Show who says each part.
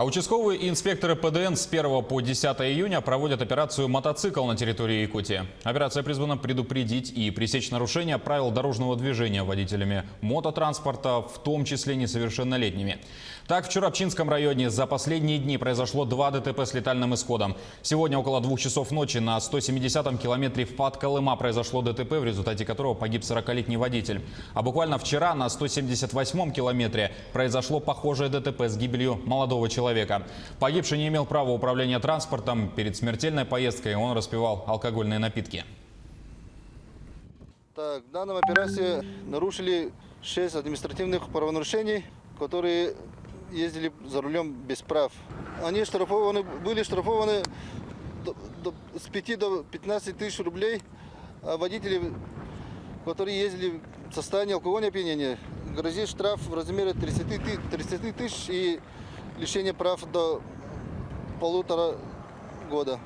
Speaker 1: А участковые и инспекторы ПДН с 1 по 10 июня проводят операцию «Мотоцикл» на территории Якутии. Операция призвана предупредить и пресечь нарушения правил дорожного движения водителями мототранспорта, в том числе несовершеннолетними. Так, в Чурапчинском районе за последние дни произошло 2 ДТП с летальным исходом. Сегодня около 2 часов ночи на 170-м километре впад Колыма произошло ДТП, в результате которого погиб 40-летний водитель. А буквально вчера на 178-м километре произошло похожее ДТП с гибелью молодого человека. Погибший не имел права управления транспортом. Перед смертельной поездкой он распивал алкогольные напитки.
Speaker 2: Так, в данной операции нарушили 6 административных правонарушений, которые ездили за рулем без прав. Они были штрафованы с 5 до 15 тысяч рублей, а водители, которые ездили в состоянии алкогольного опьянения, грозит штраф в размере 30 тысяч и лишение прав до 1,5 года.